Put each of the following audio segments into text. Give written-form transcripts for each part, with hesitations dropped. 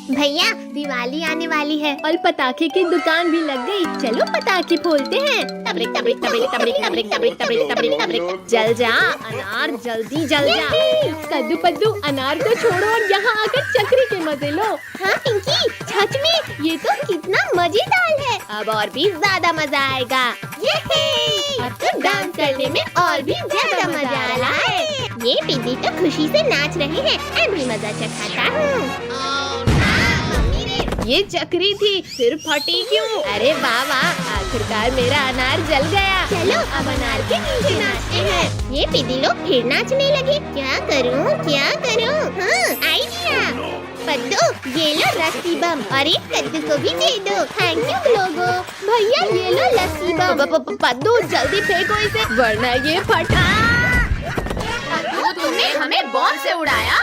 भैया दिवाली आने वाली है और पटाखे की दुकान भी लग गई। चलो पटाखे फोड़ते हैं। तबरिक तबरिक तबरिक तबरिक तबरिक तबरिक तबरिक तबरिक तबरिक। जल जा अनार, जल्दी जल जा। कद्दू पद्दू अनार को छोड़ो और यहाँ आकर चक्री के मजे लो। हाँ पिंकी, सच में ये तो कितना मजेदार है। अब और भी ज्यादा मजा आएगा। अब तो डांस करने में और भी ज्यादा मजा आ रहा है। ये पिंकी तो खुशी से नाच रहे हैं। मैं भी मजा चखाता हूँ। ये चक्री थी, फिर फटी क्यों? अरे वाह, आखिरकार मेरा अनार जल गया। चलो अब अनार के नीचे नाचते हैं। ये पिदी लोग फिर नाचने लगे। क्या करूं क्या करूं? हाँ आइडिया। पद्दू ये लो रस्सी बम और एक कद्दू को भी दे दो। थैंक यू लोगो। भैया ये लो लस्सी बम। पद्दू जल्दी फेंको इसे वरना ये फटा। पद्दू तुमने हमें बॉम्ब से उड़ाया।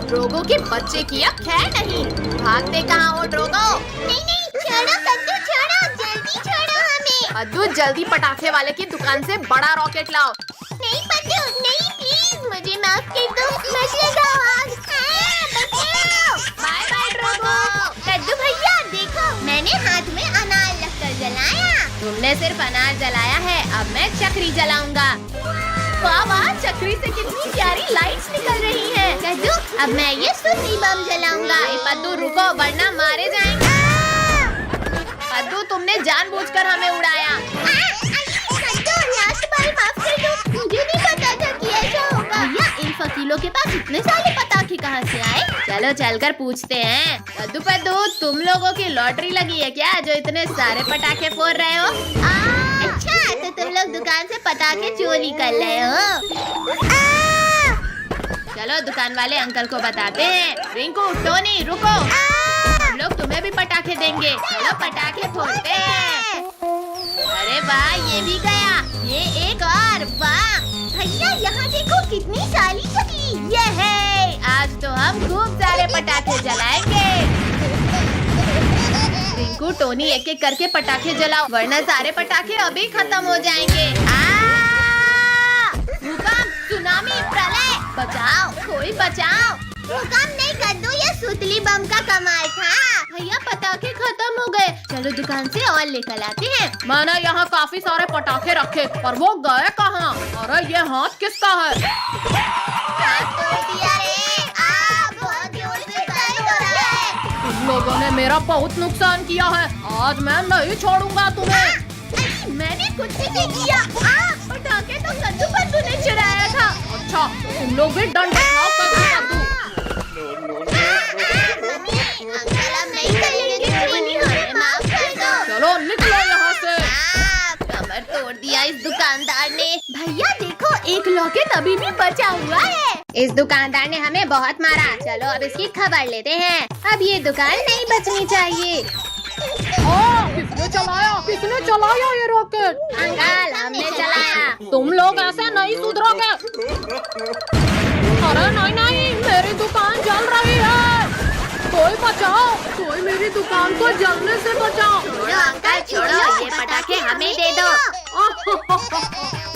ड्रोगो के बच्चे की अब खैर नहीं। भागते कहाँ हो ड्रोगो? नहीं छोड़ो कद्दू, छोड़ो जल्दी छोड़ो हमें। पद्दू जल्दी पटाखे वाले की दुकान से बड़ा रॉकेट लाओ। नहीं पद्दू नहीं, प्लीज मुझे माफ कर दो। मत लगाओ आग। Bye bye Drogo. कद्दू भैया देखो, मैंने हाथ में अनार रखकर जलाया। तुमने सिर्फ अनार जलाया है, अब मैं चक्री जलाऊंगा। वाह, चक्री से कितनी प्यारी लाइट्स निकल रही हैं। कद्दू अब मैं ये सुतली बम जलाऊंगा। पद्दू रुको वरना मारे जाएंगे। पद्दू तुमने जानबूझकर हमें उड़ाया। कद्दू लास्ट बार माफ कर दो, मुझे नहीं पता था कि ऐसा होगा। भैया इन फकीलों के पास इतने सारे पटाखे कहाँ से आए? चलो चलकर पूछते हैं। कद्दू पद्दू तुम लोगों की लॉटरी लगी है क्या, जो इतने सारे पटाखे फोड़ रहे हो? अच्छा तो तुम लोग दुकान से पटाखे चोरी कर रहे हो। चलो दुकान वाले अंकल को बताते हैं। रिंकू टोनी रुको, हम लोग तुम्हें भी पटाखे देंगे। चलो पटाखे फोड़ते हैं। अरे वाह ये भी गया, ये एक और। वाह भैया यहाँ देखो कितनी सारी चक्री। ये है, आज तो हम खूब सारे पटाखे जलाएंगे। रिंकू टोनी एक एक करके पटाखे जलाओ वरना सारे पटाखे अभी खत्म हो जाएंगे। भूकंप, सुनामी, प्रलय, बचाओ कोई बचाओ। भूकंप नहीं कद्दू, ये सुतली बम का कमाल था। भैया पटाखे खत्म हो गए, चलो दुकान से और लेकर आते हैं। मैंने यहाँ काफी सारे पटाखे रखे पर वो गए कहाँ? अरे ये हाथ किसका है? तुम लोगों ने मेरा बहुत नुकसान किया है, आज मैं नहीं छोड़ूंगा तुम्हें। मैंने कुछ भी नहीं किया। पटाखे तो कद्दू पद्दू ने चुराया था। अच्छा तुम लोग भी डंडे खाओ कद्दू पद्दू। अंकल अब नहीं करेंगे, हमें माफ कर दो। चलो निकलो यहाँ से। कमर तोड़ दिया इस दुकानदार ने। भैया देखो एक लॉकेट अभी भी बचा हुआ है। इस दुकानदार ने हमें बहुत मारा। चलो अब इसकी खबर लेते हैं। अब ये दुकान नहीं बचनी चाहिए। किसने चलाया ये रॉकेट? अंकल हमने चलाया। तुम लोग ऐसे नहीं सुधरोगे। अरे नहीं, मेरी दुकान जल रही है, कोई बचाओ, कोई मेरी दुकान को जलने से बचाओ। छोड़ो अंकल छोड़ो, ये पटाखे हमें दे दो।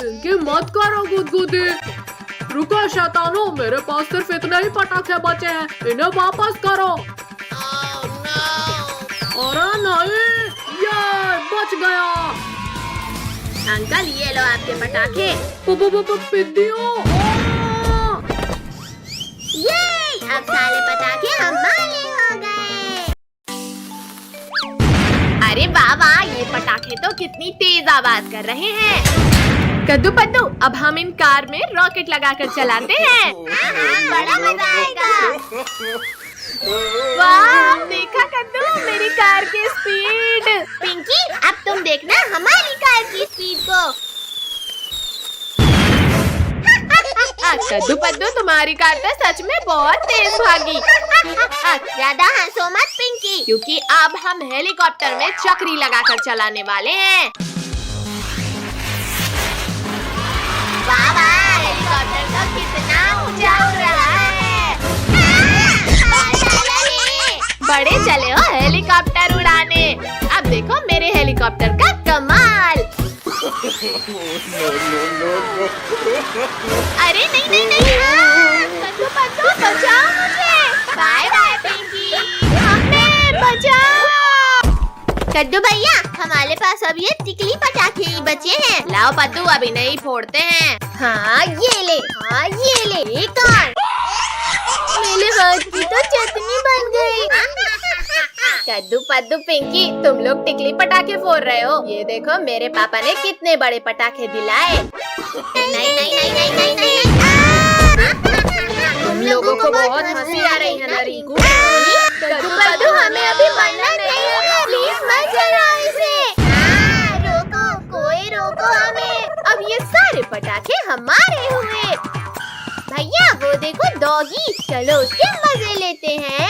इनकी मत करो गुदगुदी। रुको शैतानो, मेरे पास सिर्फ इतने ही पटाखे बचे हैं, इन्हें वापस करो। अरे नहीं, ये बच गया। अंकल ये लो आपके पटाखे। पिद्दियों, ये अब सारे पटाखे हमारे हो गए। अरे वाह, ये पटाखे तो कितनी तेज आवाज कर रहे हैं। कद्दू पद्दू अब हम इन कार में रॉकेट लगाकर चलाते हैं। बड़ा मजा आएगा। वाह देखा कद्दू मेरी कार की स्पीड। पिंकी अब तुम देखना हमारी कार की स्पीड को। कद्दू पद्दू तुम्हारी कार तो सच में बहुत तेज भागी। ज्यादा हंसो मत पिंकी, क्योंकि अब हम हेलीकॉप्टर में चक्री लगाकर चलाने वाले हैं। वाह हेलीकॉप्टर तो कितना ऊंचा उड़ रहा है। बड़े चले हो हेलीकॉप्टर उड़ाने। अब देखो मेरे हेलीकॉप्टर का कमाल। अरे नहीं नहीं नहीं, कद्दू कद्दू बचाओ मुझे। बाय बाय पिंकी, हमें बचाओ। कद्दू भैया, हमारे पास अब ये टिकली पटाखे ही बचे हैं। लाओ पद्दू, अभी नहीं फोड़ते हैं। हाँ ये ले, हाँ ये ले। एक और। मेरे हाथ की तो चटनी बन गई। कद्दू पद्दू पिंकी, तुम लोग टिकली पटाखे फोड़ रहे हो। ये देखो मेरे पापा ने कितने बड़े पटाखे दिलाए। नहीं नहीं नहीं नहीं नहीं नहीं। तुम लोगों को बहुत हंसी आ रही है ना रिंकू? कद्दू पद्दू, हमें अभी मरना नहीं है, प्लीज मत जलाओ इसे। रोको, कोई रोको हमें। अब ये सारे पटाखे हमारे हुए। भैया वो देखो डॉगी, चलो उसके मजे लेते हैं।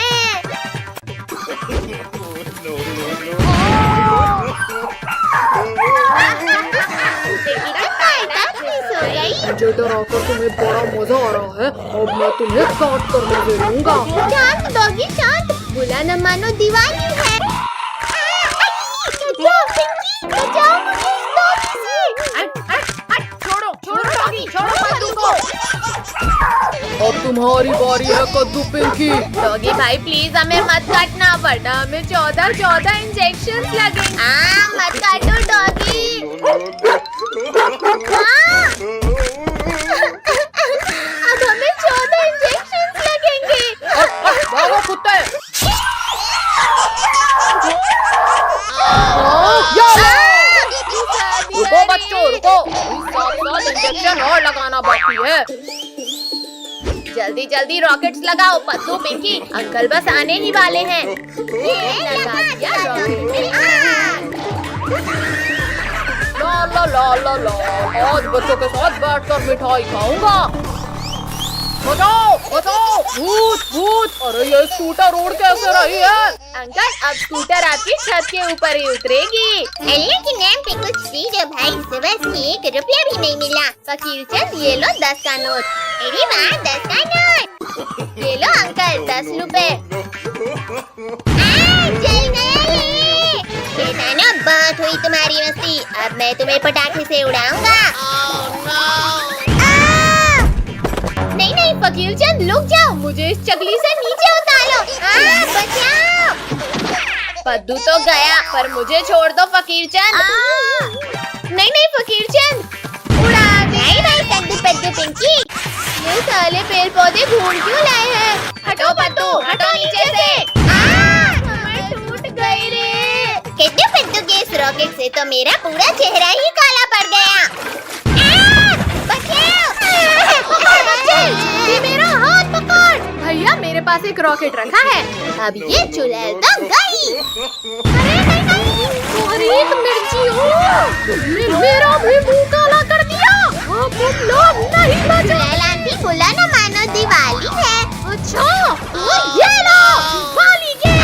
मुझे डराकर तुम्हें बड़ा मजा आ रहा है। अब मैं तुम्हें काट कर मजे लूंगा। शांत डॉगी शांत, बुरा न मानो दीवानी है। बचाओ मुझे इस डॉगी से। छोड़ो छोड़ो डॉगी, छोड़ो पद्दू को। अब तुम्हारी बारी है कद्दू पिंकी। डॉगी भाई प्लीज हमें मत काटना, वरना हमें 14 इंजेक्शन लगेंगे। मत काटो डॉगी। अब हमें 14 इंजेक्शन लगेंगे। भागो कुत्ते। रुको बच्चों रुको, 7 इंजेक्शन और लगाना बाकी है। जल्दी जल्दी रॉकेट्स लगाओ पद्दू पिंकी, अंकल बस आने ही वाले हैं। ये लगा दिया रॉकेट। ला ला ला ला ला, आज बच्चों के साथ बैठकर मिठाई खाऊंगा। बचाओ बचाओ, भूत भूत। अरे ये स्कूटर रोड कैसे रही है? अंकल अब स्कूटर आपकी छत के ऊपर ही उतरेगी। अल्लाह के नाम पे कुछ दीजिए भाई, सुबह से 1 रुपया भी नहीं मिला। फकीर चंद ये लो 10 का नोट। अरे वाह 10 का नोट। ये लो अंकल 10 रुपए। जल गया ये। शैतानो, बहुत हुई तुम्हारी मस्ती, अब मैं तुम्हें पटाखे से उड़ाऊंगा। नहीं नहीं फकीर चंद रुक जाओ, मुझे इस चकली से नीचे उतारो। बचाओ। पद्दू तो गया, पर मुझे छोड़ दो फकीर चंद। नहीं नहीं फकीर चंद, उड़ा दे। नहीं नहीं कद्दू पद्दू पिंकी, ये साले पेड़ पौधे ढूंढ क्यों लाए हैं? हटो पद्दू, हटो नीचे से। मैं टूट गई रे। कद्दू पद्दू के इस रॉकेट से तो मेरा पूरा चेहरा ही काला पड़ गया। मेरा हाथ पकड़। भैया मेरे पास एक रॉकेट रखा है, अब ये चुड़ैल तो गई। अरे नहीं नहीं, तुम्हारी एक मिर्ची हो, तुमने मेरा भी मुंह काला कर दिया। अब तुम लोग नहीं बचे। चुड़ैल आंटी बुला न मानो दिवाली है। अच्छा तो ये लो दिवाली के।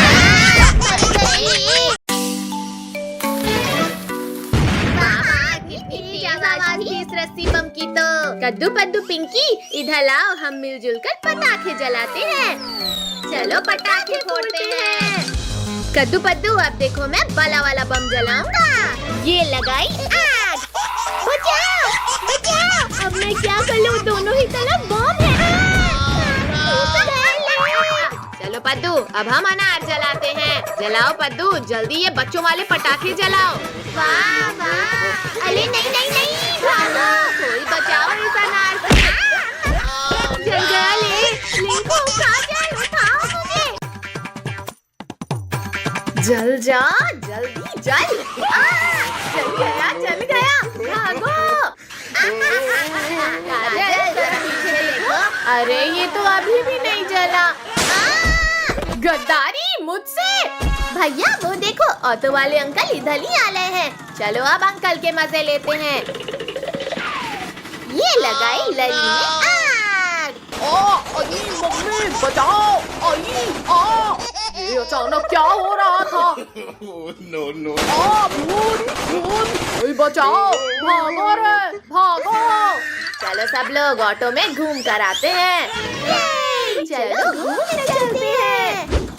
इस रस्सी बम की तो। कद्दू पद्दू पिंकी इधर लाओ, हम मिलजुल कर पटाखे जलाते हैं। चलो पटाखे फोड़ते हैं। कद्दू पद्दू अब देखो मैं बड़ा वाला बम जलाऊंगा। ये लगाई आग। बचाओ बचाओ, अब मैं क्या कर लूं, दोनों ही तरफ बम है। चलो पद्दू अब हम अनार जलाते हैं। जलाओ पद्दू जल्दी, ये बच्चों वाले पटाखे जलाओ। वाह वाह। अरे नहीं नहीं नहीं, भागो, कोई बचाओ इस अनार से। जल गया ले, लिंको उठा जाए, उठाओ मुझे। जल जा जल्दी जल। जल गया भागो। काजल जरा पीछे देखो। अरे ये तो अभी भी नहीं जला। गद्दारी मुझसे। भैया वो देखो ऑटो वाले अंकल इधर ही आ रहे हैं। चलो अब अंकल के मजे लेते हैं। ये लगाई लली में आग। अली मम्मी बचाओ, अली ये अचानक क्या हो रहा था? no. भूत भूत, कोई बचाओ, भागो रे भागो। चलो सब लोग ऑटो में घूम कर आते हैं। चलो घूम कर चलते हैं।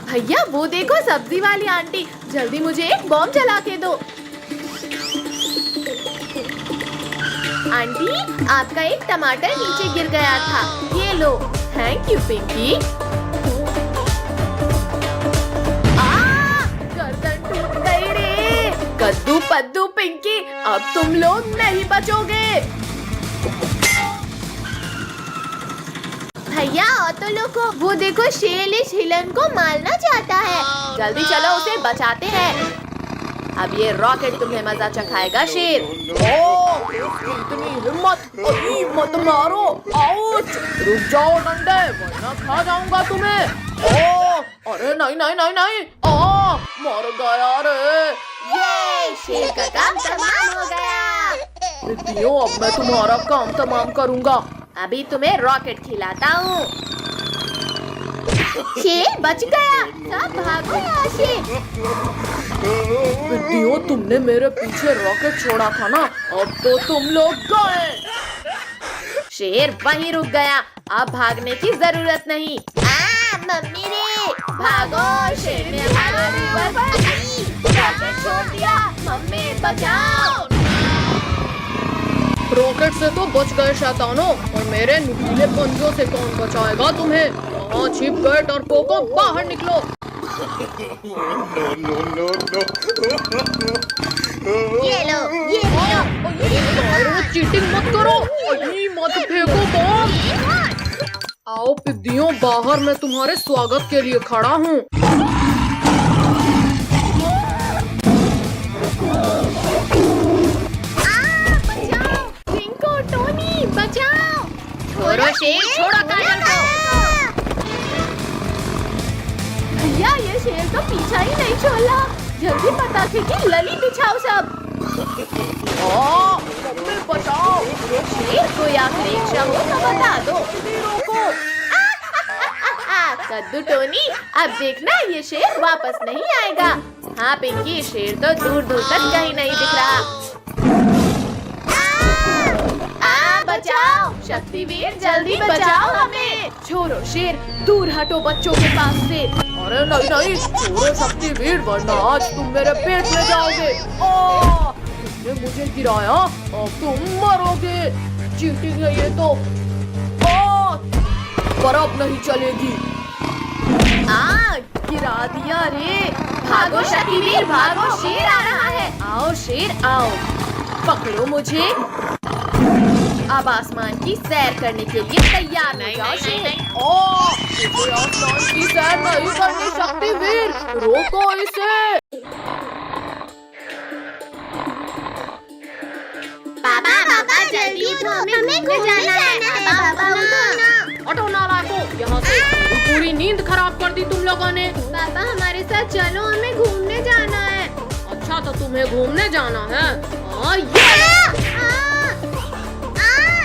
भैया वो देखो सब्जी वाली आंटी, जल्दी मुझे एक बम जला के दो। आंटी, आपका एक टमाटर नीचे गिर गया था, ये लो। Thank you Pinky. गर्दन टूट गई रे। कद्दू पद्दू पिंकी, अब तुम लोग नहीं बचोगे। भैया ऑटो लोको, वो देखो शेर इस हिलन को मारना चाहता है। जल्दी चलो उसे बचाते हैं। अब ये रॉकेट तुम्हें मजा चखाएगा शेर। इतनी हिम्मत, मत मारो। आउच, रुक जाओ डंडे, वरना खा जाऊंगा तुम्हें। अरे नहीं नहीं नहीं नहीं, मर गया रे। ये शेर का काम तमाम हो गया। पिद्दियों, अब मैं तुम्हारा काम तमाम करूंगा। अभी तुम्हें रॉकेट खिलाता हूँ। शेर बच गया। सब भागो यहाँ से। पिद्दियों, तुमने मेरे पीछे रॉकेट छोड़ा था ना, अब तो तुम लोग गए। शेर वहीं रुक गया, अब भागने की जरूरत नहीं। मम्मी रे, भागो, शेर ने हमारे ऊपर रॉकेट छोड़ दिया। मम्मी बचाओ। रॉकेट से तो बच गए शैतानों, और मेरे नुकीले पंजों से कौन बचाएगा तुम्हें? कहाँ छिप गए डरपोकों, बाहर निकलो। No, no, no, no. ये लो। चीटिंग मत करो, मत फेंको बॉम्ब। आओ पिद्दियों, बाहर मैं तुम्हारे स्वागत के लिए खड़ा हूँ। बचाओ। छोड़ो शेर, छोड़ो काजल को। भैया, ये शेर तो पीछा ही नहीं छोड़ा। जल्दी पटाखे की लली बिछाओ सब। बचाओ। शेर कोई आखिरी इच्छा हो तो बता दो। कद्दू टोनी, अब देखना ये शेर वापस नहीं आएगा। हाँ पिंकी, शेर तो दूर दूर तक कहीं नहीं दिख रहा। बचाओ शक्तिवीर, जल्दी बचाओ हमें। छोड़ो शेर, दूर हटो बच्चों के पास से। अरे नहीं नहीं, छोड़ो शक्तिवीर, वरना आज तुम मेरे पेट में जाओगे। तुमने मुझे गिराया, अब तुम मरोगे। चीटिंग है ये तो। पर अब नहीं चलेगी। गिरा दिया रे। भागो शक्तिवीर, भागो, शेर आ रहा है। आओ शेर आओ, पकड़ो मुझे। अब आसमान की सैर करने के लिए तैयार हो जाओ शेर। मुझे आसमान की सैर नहीं करनी शक्तिवीर, रोको इसे। पापा जल्दी उठो, हमें घूमने जाना है। पापा उठो। हटो नालायकों, यहाँ से। पूरी नींद खराब कर दी तुम लोगों ने। पापा हमारे साथ चलो, हमें घूमने जाना है। अच्छा तो तुम्हें घूमने जाना है।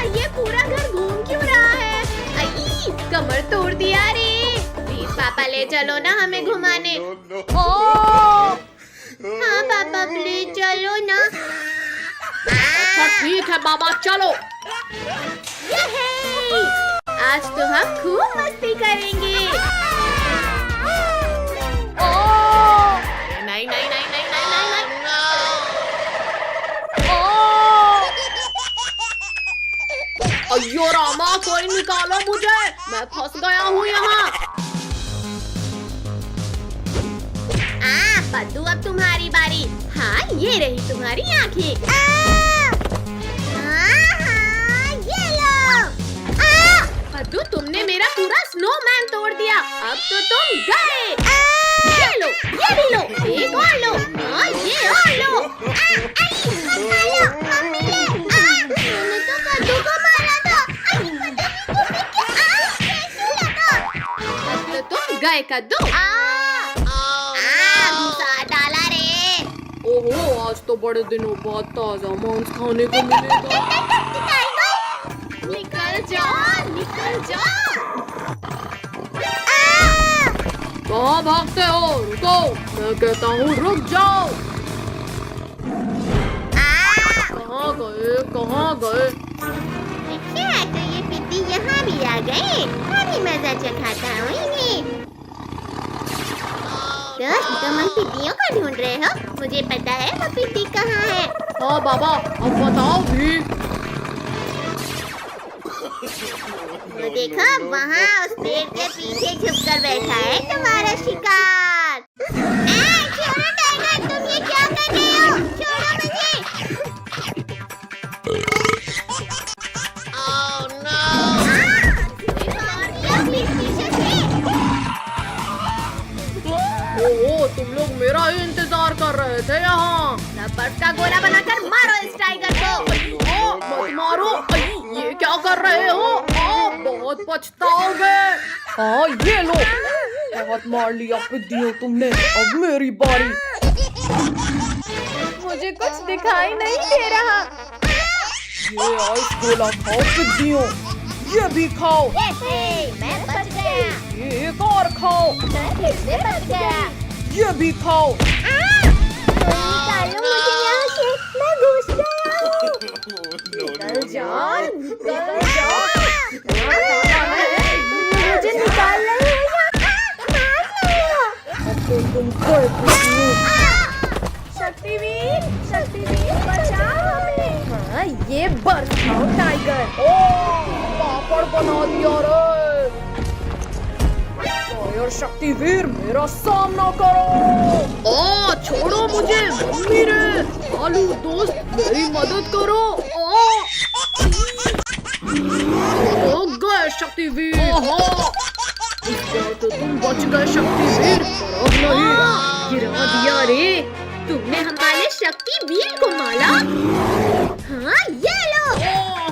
ये पूरा घर घूम क्यों रहा है? आई, कमर तोड़ दिया रे। प्लीज पापा ले चलो ना हमें घुमाने। हाँ पापा प्लीज चलो ना। अच्छा ठीक है बाबा, चलो। आज तो हम खूब मस्ती करेंगे। नहीं नहीं नहीं नहीं नहीं नहीं नहीं। अयो रामा, कोई निकालो मुझे, मैं फंस गया हूँ यहाँ। पद्दू, अब तुम्हारी बारी। हाँ, ये रही तुम्हारी आँखें। ये लो। पद्दू, तुमने मेरा पूरा स्नोमैन तोड़ दिया। अब तो तुम गए। ये लो, ये भी लो, एक और लो। ये और लो। मैंने तो पद्दू को मारा था। अब तो तुम गए कद्दू। डाला रे। ओहो, आज तो बड़े दिनों बाद ताजा मांस खाने को मिलेगा। निकल जाओ, निकल जाओ। कहाँ भागते हो? रुको, मैं कहता हूँ रुक जाओ। कहाँ गए, कहाँ गए? अच्छा, तो ये पिद्दी यहाँ भी आ गए। अभी मजा चखाता हूँ इन्हें। दोस्त, तुम उन पिद्दियों को ढूंढ रहे हो? मुझे पता है वो पिद्दी कहाँ है। हाँ बाबा, अब बताओ भी। वो देखो वहाँ उस पेड़ के पीछे छुपकर बैठा है तुम्हारा शिकार। छोड़ो टाइगर, तुम ये क्या कर रहे हो? छोड़ो मुझे। ओह, तुम लोग मेरा ही इंतजार कर रहे थे यहाँ। बर्फ का गोला बनाकर मारो इस टाइगर को। मत मारो, ये क्या कर रहे हो? बहुत पछताओगे। हाँ, ये लो, बहुत मार लिया पिद्दियों तुमने। अब मेरी बारी। मुझे कुछ दिखाई नहीं दे रहा। ये आइस गोला खाओ पिद्दियों, ये भी खाओ। मैं बच गया। ये एक और खाओ, मैं फिर से बच गया। ये भी खाओ। निकालो मुझे यहाँ से, मैं घुस गया हूँ। No, no, मुझे निकाल रहे हो या अब तो तुम गए पिद्दियों। शक्तिवीर, बचाओ हमें। हाँ, ये बर्फ खाओ टाइगर। पापड़ बना दिया रे। फायर शक्तिवीर, मेरा सामना करो। छोड़ो मुझे, मम्मी रे। आलू दोस्त, मेरी मदद करो। गए शक्तिवीर। इस बार तो तुम बच गए शक्तिवीर, पर अब नहीं। गिरा दिया रे, तुमने हमारे शक्तिवीर को मारा। हाँ, ये लो।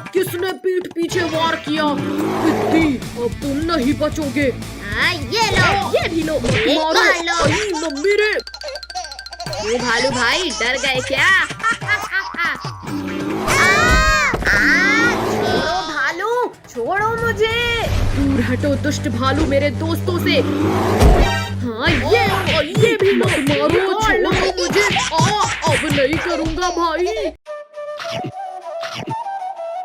किसने पीठ पीछे वार किया? पिद्दी, अब तुम नहीं बचोगे। हाँ, ये लो, ये भी लो। मारो, लो। मम्मी रे। ओ भालू भाई, डर गए क्या? छोड़ो भालू, छोड़ो मुझे। दूर हटो दुष्ट भालू मेरे दोस्तों से। हाँ, ये भी लो। मारो, छोड़ो मुझे। अब नहीं करूँगा भाई।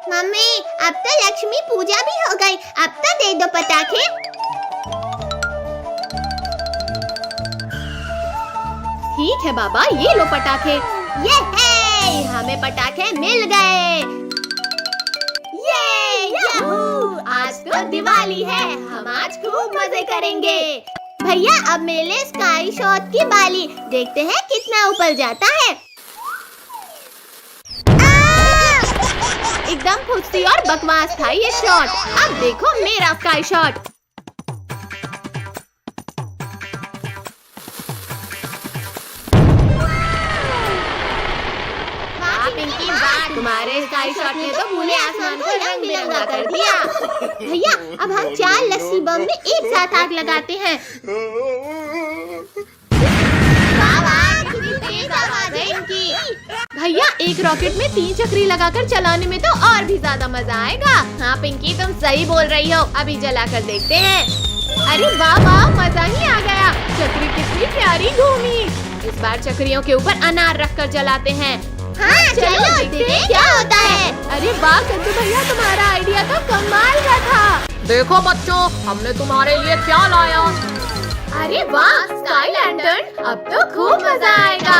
मम्मी, अब तो लक्ष्मी पूजा भी हो गई, अब तो दे दो पटाखे। ठीक है बाबा, ये लो पटाखे। ये है, हमें पटाखे मिल गए। याहू! आज तो दिवाली है, हम आज खूब मजे करेंगे। भैया, अब मेले स्काई शॉट की बाली, देखते हैं कितना ऊपर जाता है। एकदम फुर्ती और बकवास था ये शॉट। अब देखो मेरा स्काई शॉट। पिंकी, वाह, तुम्हारे स्काई शॉट ने तो पूरे आसमान को रंग बिरंगा कर दिया। भैया, अब हम 4 लस्सी बम में एक साथ आग लगाते हैं। भैया, एक रॉकेट में 3 चक्री लगाकर चलाने में तो और भी ज्यादा मजा आएगा। हाँ पिंकी, तुम सही बोल रही हो, अभी जलाकर देखते हैं। अरे वाह वाह, मजा ही आ गया। चक्री कितनी प्यारी घूमी। इस बार चक्रियों के ऊपर अनार रखकर जलाते हैं। हाँ, चलो देखते हैं क्या होता है। अरे वाह कद्दू भैया, तुम्हारा आइडिया तो कमाल का था। देखो बच्चों, हमने तुम्हारे लिए क्या लाया। अरे वाह, स्काई लैंटर्न, अब तो खूब मजा आएगा।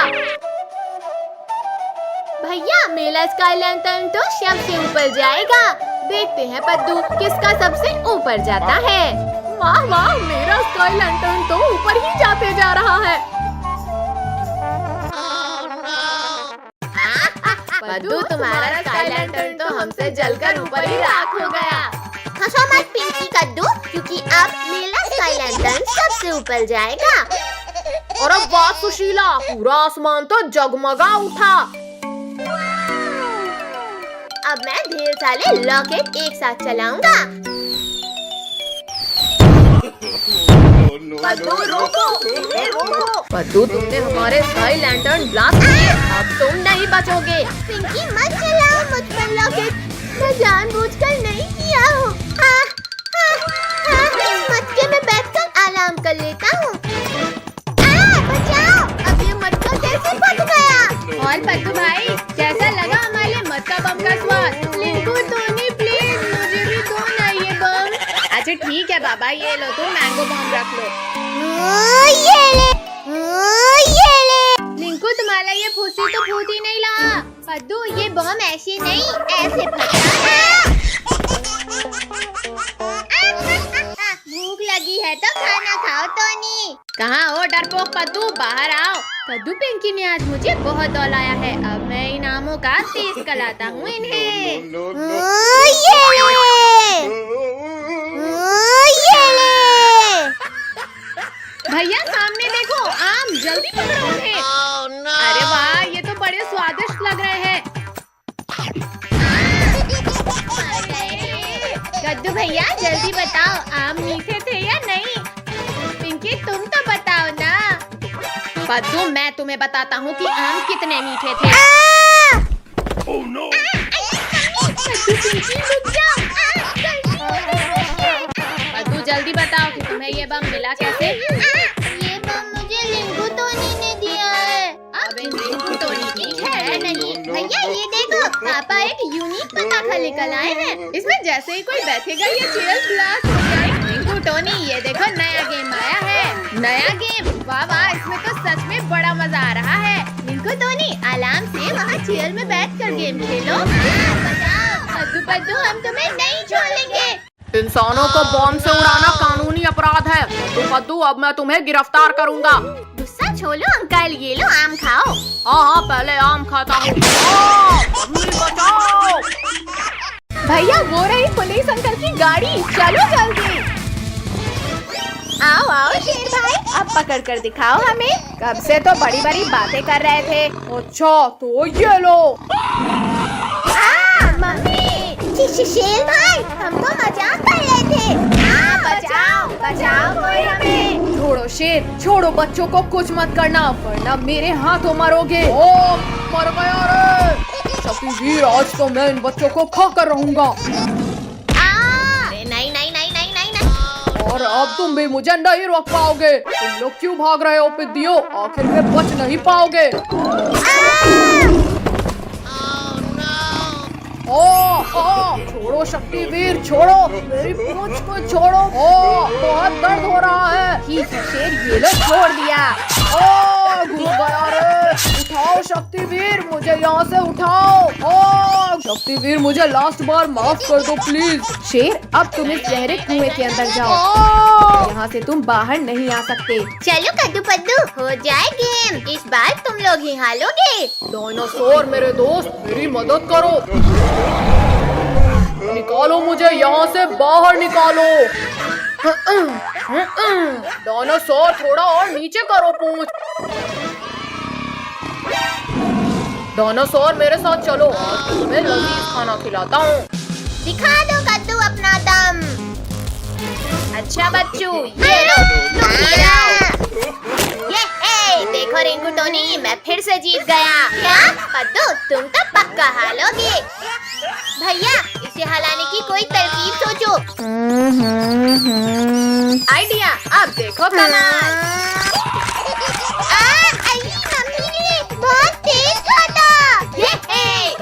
भैया, मेरा स्काई लैंटर्न तो सबसे ऊपर जाएगा। देखते हैं पद्दू किसका सबसे ऊपर जाता है। वाह वाह, मेरा स्काई लैंटर्न तो ऊपर ही जाते जा रहा है। पद्दू, तुम्हारा स्काई लैंटर्न तो हमसे जलकर ऊपर ही राख हो गया। हंसो मत पिंकी कद्दू, क्योंकि अब मेरा स्काई लैंटर्न सबसे ऊपर जाएगा। और अब वाह सुशीला, पूरा आसमान तो जगमगा उठा। अब मैं ढेर सारे रॉकेट एक साथ चलाऊंगा। पद्दू रोको, पद्दू, तुमने हमारे स्काई लैंटर्न ब्लास्ट किए, अब तुम नहीं बचोगे। पिंकी, मत चलाओ मुझ पर रॉकेट, मैं जानबूझकर नहीं किया हूँ। इस मटके में बैठकर आराम कर लेता हूँ। बचाओ, अब ये मटका कैसे फट गया? और पद्दू भाई, कैसा लगा हमारे मटका बम का स्वाद? लिंकू, टोनी प्लीज मुझे भी दो ना ये बम। अच्छा ठीक है बाबा, ये लो, तुम मैंगो बम रख लो। ये ले। लिंकू, तुम्हारा ये फूसी तो फूट ही नहीं रहा। पद्दू, ये बम ऐसे नहीं, ऐसे फटा है। कहाँ हो डरपोक पद्दू, बाहर आओ। कद्दू पिंकी ने आज मुझे बहुत दौलाया है, अब मैं इनामों का तेज कलाता हूँ इन्हें। भैया सामने देखो, आम जल्दी पकड़ो उन्हें। अरे वाह, ये तो बड़े स्वादिष्ट लग रहे हैं। कद्दू भैया जल्दी बताओ, आम मीठे थे या नहीं? पिंकी तुम तो बताओ ना। पद्दू मैं तुम्हें बताता हूँ कि आम कितने मीठे थे। कद्दू पिंकी रुक जाओ। पद्दू जल्दी बताओ कि तुम्हें ये बम मिला कैसे? ये बम मुझे रिंकू टोनी ने दिया है। अब इन रिंकू टोनी की है नहीं। भैया ये देखो, पापा एक यूनिक पटाखा लेकर आए हैं। इसमें जैसे ही कोई बैठेगा ये चेयर ब्लास्ट हो जाएगी। रिंकू टोनी ये देखो नया गेम आया है। नया गेम, वाह वाह, इसमें तो सच में बड़ा मजा आ रहा है। रिंकू टोनी आराम से वहाँ चेयर में बैठकर गेम खेलो। कद्दू पद्दू हम तुम्हें नहीं छोड़ेंगे। इंसानों को बॉम्ब से उड़ाना कानूनी अपराध है। तो कद्दू अब मैं तुम्हें गिरफ्तार करूंगा। गुस्सा छोड़ो अंकल, ये लो आम खाओ। हाँ पहले आम खाता हूँ। मम्मी बचाओ। भैया वो रही पुलिस अंकल की गाड़ी, चलो जल्दी। आओ आओ शेर भाई, अब पकड़ कर दिखाओ हमें। कब से तो बड़ी बड़ी बातें कर रहे थे। अच्छा तो ये लो। मम्मी, शेर भाई हम तो मजाक कर रहे थे। बचाओ बचाओ कोई हमें। छोड़ो शेर, छोड़ो, बच्चों को कुछ मत करना वरना मेरे हाथों मरोगे। ओ मर गया रे। शक्तिवीर, आज तो मैं इन बच्चों को खा कर रहूंगा। नहीं नहीं नहीं नहीं नहीं नहीं। और अब तुम भी मुझे नहीं रोक पाओगे। तुम लोग क्यों भाग रहे हो पिद्दियों? आखिर में बच नहीं पाओगे। छोड़ो शक्तिवीर, छोड़ो मेरी पूंछ को छोड़ो। बहुत दर्द हो रहा है। ठीक है शेर, ये लो छोड़ दिया। घुस गया रे। उठाओ शक्तिवीर, मुझे यहाँ से उठाओ। शक्तिवीर मुझे लास्ट बार माफ कर दो प्लीज। शेर अब तुम इस गहरे कुएं के अंदर जाओ, यहाँ से तुम बाहर नहीं आ सकते। चलो कद्दू पद्दू हो जाए गेम, इस बार तुम लोग ही हारोगे। डायनासोर मेरे दोस्त, मेरी मदद करो। निकालो मुझे यहाँ से बाहर निकालो। डायनासोर थोड़ा और नीचे करो पूंछ। डायनासोर मेरे साथ चलो, आज तुम्हें लजीज खाना खिलाता हूँ। दिखा दो कद्दू अपना दम। अच्छा बच्चू, ये लो, ये देखो रिंकू टोनी, मैं फिर से जीत गया। क्या कद्दू, तुम तो पक्का हारोगे। भैया इसे हलाने की कोई तरकीब सोचो। आइडिया, अब देखो कमाल। बहुत तेज खाता।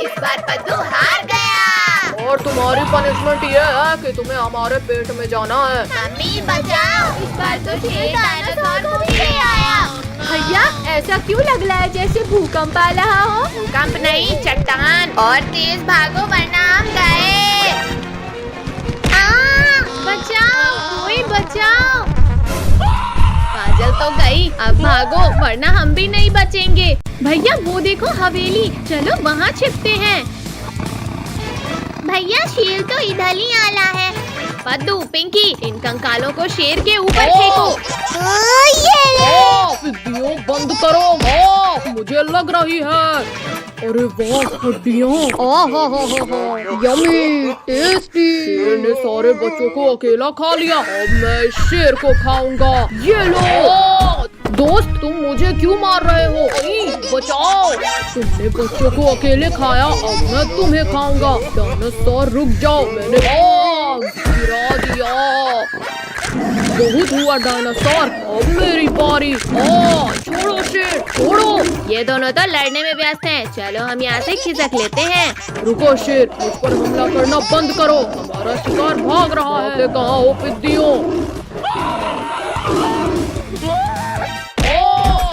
इस बार पद्दू हार गया। और तुम्हारी पनिशमेंट ये है कि तुम्हें हमारे पेट में जाना है। मम्मी बचाओ, इस बार तो शेर डायनासोर को भी ले आया। भैया ऐसा क्यों लग रहा है जैसे भूकंप आ रहा हो? भूकंप नहीं, चट्टान। और तेज भागो वरना हम गए। बचाओ, कोई बचाओ। काजल तो गई, अब भागो वरना हम भी नहीं बचेंगे। भैया वो देखो हवेली, चलो वहाँ छिपते हैं। भैया शेर तो इधर ही आला है। पद्दू पिंकी, इन कंकालों को शेर के ऊपर फेंको। पिद्दियों बंद करो। मुझे लग रही है। अरे वाह हड्डियाँ, यम्मी टेस्टी। शेर ने सारे बच्चों को अकेला खा लिया, अब मैं इस शेर को खाऊंगा। ये लो। दोस्त तुम मुझे क्यों मार रहे हो? बचाओ। तुमने बच्चों को अकेले खाया, अब मैं तुम्हें खाऊंगा। डायनासोर रुक जाओ, मैंने गिरा दिया। बहुत हुआ डायनासोर, अब मेरी बारी। छोड़ो शेर, छोड़ो। ये दोनों तो लड़ने में व्यस्त हैं, चलो हम यहाँ से खिसक लेते हैं। रुको शेर, मुझ पर हमला करना बंद करो, हमारा शिकार भाग रहा है। कहाँ हो पिद्दियों?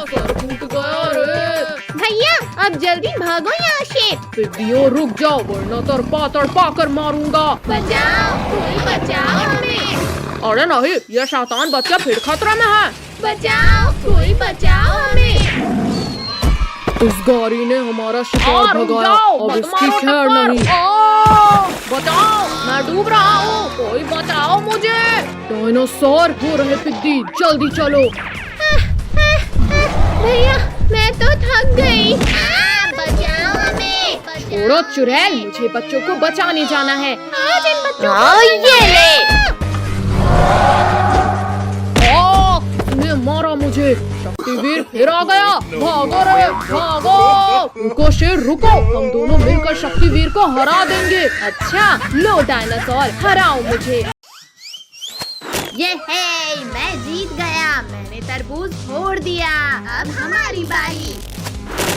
सर फूट गया रे। भैया अब जल्दी भागो यहाँ से। पिद्दियों रुक जाओ वरना तड़पा कर मारूंगा। बचाओ, कोई बचाओ हमें। अरे नहीं, ये शैतान बच्चा फिर खतरे में है। बचाओ, कोई बचाओ हमें। इस गाड़ी ने हमारा शिकार भगाया, अब इसकी खैर नहीं। बचाओ, मैं डूब रहा हूँ, कोई बचाओ मुझे। डायनासोर हो रहे पिद्दी, जल्दी चलो। भैया मैं तो थक गई। बचाओ हमें, छोड़ो चुड़ैल, मुझे बच्चों को बचाने जाना है। आज इन बच्चों ये ले। इसने मारा मुझे। शक्तिवीर फिर आ गया, भागो रे भागो। रुको शेर रुको, हम दोनों मिलकर शक्तिवीर को हरा देंगे। अच्छा लो डायनासोर, हराओ मुझे। ये है, मैं जीत गया, मैंने तरबूज फोड़ दिया। अब हमारी बारी।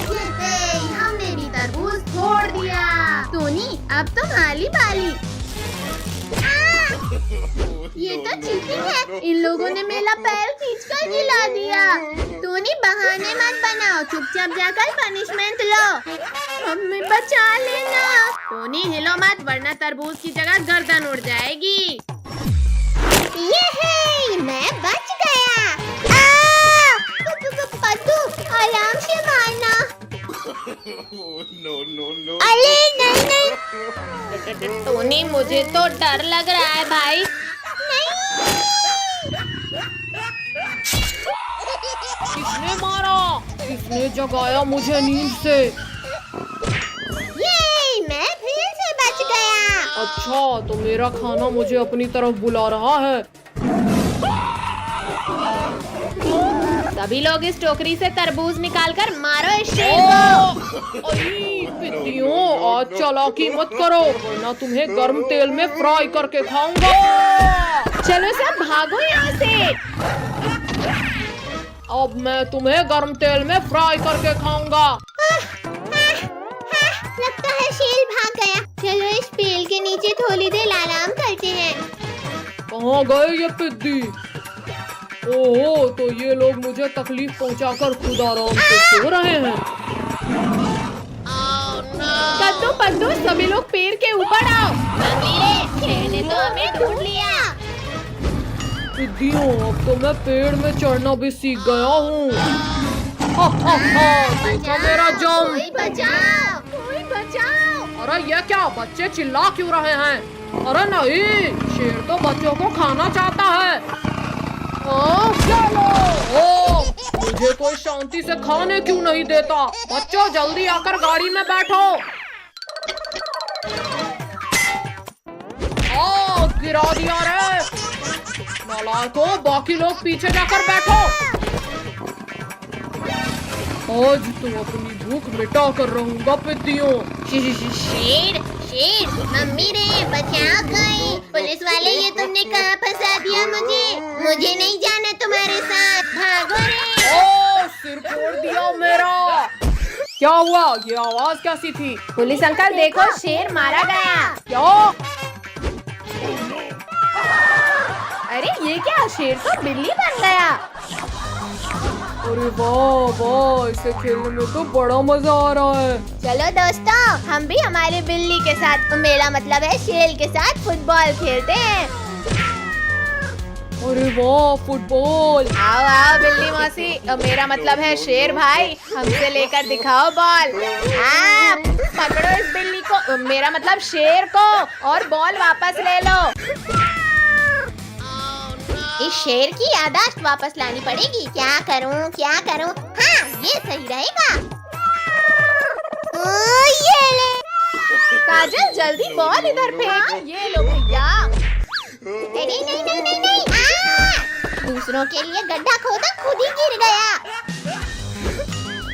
ये है, हमने भी तरबूज फोड़ दिया। टोनी अब तुम्हारी बारी। ये तो चीटिंग है, इन लोगों ने मेरा पैर खींचकर गिरा दिया। टोनी बहाने मत बनाओ, चुपचाप जाकर पनिशमेंट लो। हमें बचा लेना। टोनी हिलो मत, वरना तरबूज की जगह गर्दन उड़ जाएगी। ये है, मैं बच गया। पद्दू आराम से मारना। अरे नहीं। टोनी मुझे तो डर लग रहा है भाई। किसने मारा? किसने जगाया मुझे नींद से? ये मैं फिर से बच गया। अच्छा, तो मेरा खाना मुझे अपनी तरफ बुला रहा है। सभी लोग इस टोकरी से तरबूज निकालकर मारो इस शेर को। पिद्दियों, आज चालाकी मत करो, वरना तुम्हें गर्म तेल में फ्राई करके खाऊंगा। चलो सब भागो यहाँ से। अब मैं तुम्हें गर्म तेल में फ्राई करके खाऊंगा। लगता है शेर भाग गया। चलो इस पेड़ के नीचे थोड़ी देर आराम करते हैं। कहाँ गए ये पिद्दी? ओहो, तो ये लोग मुझे तकलीफ पहुंचाकर खुद आराम से सो रहे हैं। कद्दू पद्दू, सभी लोग पेड़ के ऊपर आओ। शेर ने तो हमें ढूंढ लिया। पिद्दियों, अब तो मैं पेड़ में चढ़ना भी सीख गया हूँ। देखो मेरा जम। कोई बचाओ, कोई बचाओ। अरे ये क्या, बच्चे चिल्ला क्यों रहे हैं? अरे नहीं, शेर तो बच्चों को खाना चाहता है। मुझे कोई शांति से खाने क्यों नहीं देता? बच्चों जल्दी आकर गाड़ी में बैठो। गिरा दिया रे। नालायकों, बाकी लोग पीछे जाकर बैठो। आज तुम अपनी भूख मिटा कर रहूंगा पिद्दियों। शेर शेर, मम्मी रे बचाओ कोई। पुलिस वाले, ये तुमने कहाँ फंसा दिया मुझे? मुझे नहीं जाना तुम्हारे साथ, भागो रे। सिर फोड़ दिया मेरा। क्या हुआ? ये आवाज कैसी थी? पुलिस अंकल देखो, शेर मारा गया। क्या? अरे ये क्या, शेर तो बिल्ली बन गया। अरे वाह वाह, इसे खेलने में तो बड़ा मजा आ रहा है। चलो दोस्तों, हम भी हमारे बिल्ली के साथ, मेरा मतलब है शेर के साथ फुटबॉल खेलते हैं। अरे वाह, फुटबॉल। आओ आओ बिल्ली मौसी, मेरा मतलब है शेर भाई, हमसे लेकर दिखाओ बॉल। पकड़ो इस बिल्ली को, मेरा मतलब शेर को, और बॉल वापस ले लो। इस शेर की याददाश्त वापस लानी पड़ेगी। क्या करूं क्या करूं? हाँ, ये सही रहेगा। ये ले। काजल जल्दी बॉल इधर फेंक। ये लो भैया। नहीं नहीं नहीं नहीं नहीं। दूसरों के लिए गड्ढा खोदा, खुद ही गिर गया।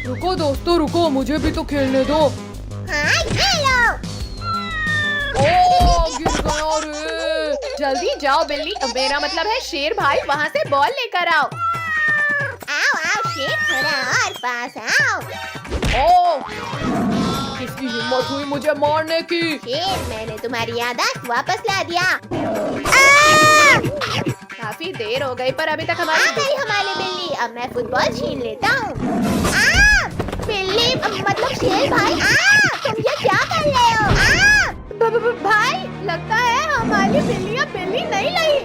रुको दोस्तों रुको, मुझे भी तो खेलने दो। हाँ, ये लो। गिर गया रे। जल्दी जाओ बिल्ली, मेरा मतलब है शेर भाई, वहाँ से बॉल लेकर आओ। आओ आओ शेर, थोड़ा और पास आओ। किसकी हिम्मत हुई मुझे मारने की? शेर, मैंने तुम्हारी याददाश्त वापस ला दिया। काफी देर हो गई, पर अभी तक आ हमारी गई हमारी बिल्ली। अब मैं फुटबॉल छीन लेता हूँ। बिल्ली, मतलब शेर भाई, तुम ये क्या कर रहे हो? भाई, लगता है हमारी बिल्ली अब बिल्ली नहीं लगी।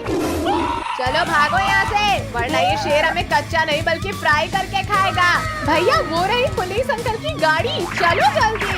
चलो भागो यहाँ से, वरना ये शेर हमें कच्चा नहीं बल्कि फ्राई करके खाएगा। भैया वो रही पुलिस अंकल की गाड़ी, चलो जल्दी।